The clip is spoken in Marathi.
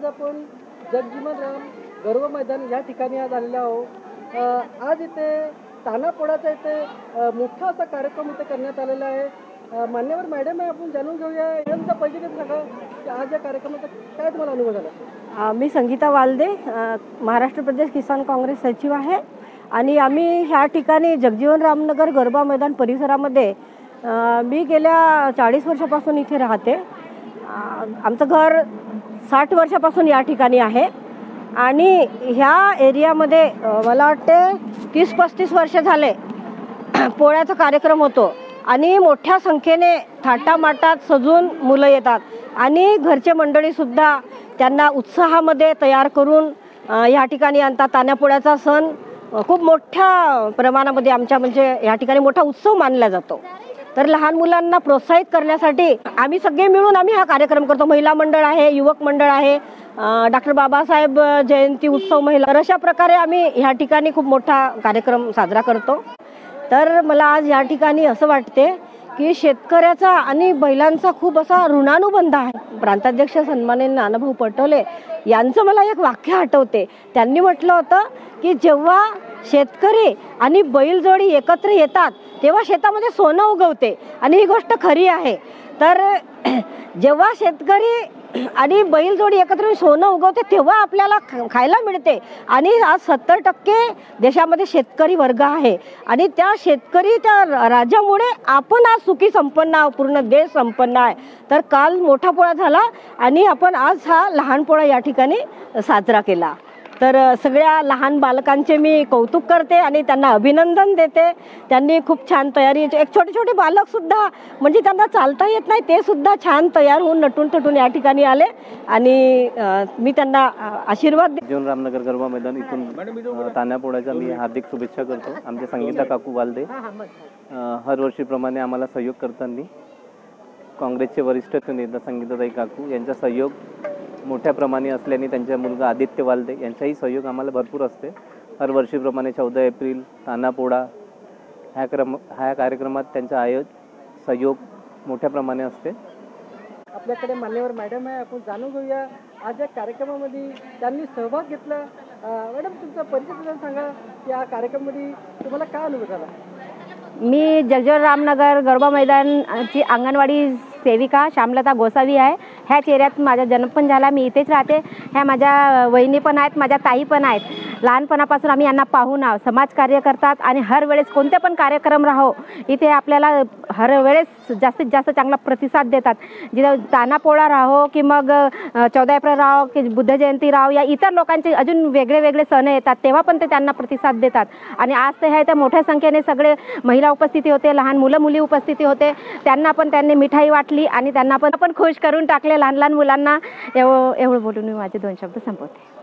आपण जगजीवनराम गर्व मैदान या ठिकाणी आज आलेलो आहोत। आज इथे तानापोळाचा इथे मोठा असा कार्यक्रम इथे करण्यात आलेला आहे। मान्यवर मॅडम आहे, आपण जाणून घेऊया यांचा पहिल्यांदा सांगा की आज या कार्यक्रमाचा काय तुम्हाला अनुभव झाला। मी संगीता वालदे, महाराष्ट्र प्रदेश किसान काँग्रेस सचिव आहे आणि आम्ही ह्या ठिकाणी जगजीवनरामनगर गरबा मैदान परिसरामध्ये मी गेल्या 40 वर्षापासून इथे राहते। आमचं घर 60 वर्षापासून या ठिकाणी आहे आणि ह्या एरियामध्ये मला वाटते 30-35 वर्ष झाले पोळ्याचा कार्यक्रम होतो आणि मोठ्या संख्येने थाटामाटात सजून मुलं येतात आणि घरचे मंडळीसुद्धा त्यांना उत्साहामध्ये तयार करून ह्या ठिकाणी आणतात। तान्यापोळ्याचा सण खूप मोठ्या प्रमाणामध्ये आमच्या म्हणजे या ठिकाणी मोठा उत्सव मानला जातो। तर लहान मुलांना प्रोत्साहित करण्यासाठी आम्ही सगळे मिळून आम्ही हा कार्यक्रम करतो। महिला मंडळ आहे, युवक मंडळ आहे, डॉक्टर बाबासाहेब जयंती उत्सव महिला, तर अशा प्रकारे आम्ही ह्या ठिकाणी खूप मोठा कार्यक्रम साजरा करतो। तर मला आज या ठिकाणी असं वाटते की शेतकऱ्याचा आणि बैलांचा खूप असा ऋणानुबंध आहे। प्रांताध्यक्ष सन्माननीय नानाभाऊ पटोले यांचं मला एक वाक्य आठवते। त्यांनी म्हटलं होतं की जेव्हा शेतकरी आणि बैलजोडी एकत्र येतात तेव्हा शेतामध्ये सोनं उगवते आणि ही गोष्ट खरी आहे। तर जेव्हा शेतकरी आणि बैलजोडी एकत्र सोनं उगवते तेव्हा आपल्याला खायला मिळते आणि आज 70% देशामध्ये शेतकरी वर्ग आहे आणि त्या शेतकरी त्या राजामुळे आपण आज सुखी संपन्न आहोत, पूर्ण देश संपन्न आहे। तर काल मोठा पोळा झाला आणि आपण आज हा लहान पोळा या ठिकाणी साजरा केला। तर सगळ्या लहान बालकांचे मी कौतुक करते आणि त्यांना अभिनंदन देते। त्यांनी खूप छान तयारी, एक छोटे छोटे बालक सुद्धा म्हणजे त्यांना चालता येत नाही ते सुद्धा छान तयार होऊन नटून थटून या ठिकाणी आले आणि मी त्यांना आशीर्वाद देते। जगजीवनरामनगर गरबा मैदान इथून तान्यापोळ्याच्या मी हार्दिक शुभेच्छा करतो। आमचे संगीता काकू वालदे हर वर्षीप्रमाणे आम्हाला सहयोग करताना काँग्रेसचे वरिष्ठ नेता संगीताताई काकू यांचा सहयोग मोठ्या प्रमाणे असल्याने त्यांचा मुलगा आदित्य वालदे यांचाही सहयोग आम्हाला भरपूर असते। हर वर्षीप्रमाणे 14 एप्रिल तानापोळा ह्या कार्यक्रमात त्यांचा सहयोग मोठ्या प्रमाणे असते। आपल्याकडे मान्यवर मॅडम आहे, आपण जाणून घेऊया आज या कार्यक्रमामध्ये त्यांनी सहभाग घेतला। मॅडम तुमचा परिचय सांगा, या कार्यक्रमामध्ये तुम्हाला काय अनुभव झाला। मी जगजीवनरामनगर गरबा मैदानची अंगणवाडी सेविका श्यामलता गोसावी आहे। ह्याच एरियात माझा जन्म पण झाला, मी इथेच राहते। ह्या माझ्या वहिनी पण आहेत, माझ्या ताई पण आहेत। लहानपणापासून आम्ही यांना पाहून आहोत। समाजकार्य करतात आणि हर वेळेस कोणते पण कार्यक्रम राहो इथे आपल्याला हर वेळेस जास्तीत जास्त चांगला प्रतिसाद देतात। जिथं तानापोळा राहो की मग 14 एप्रिल राहो की बुद्ध जयंती राहो या इतर लोकांचे अजून वेगळे वेगळे सण येतात तेव्हा पण ते त्यांना प्रतिसाद देतात। आणि आज ते तर मोठ्या संख्येने सगळे महिला उपस्थिती होते, लहान मुलं मुली उपस्थिती होते, त्यांना पण त्यांनी मिठाई वाटली आणि त्यांना पण खुश करून टाकले लहान लहान मुलांना। एवढं बोलून मी माझे 2 शब्द संपवते।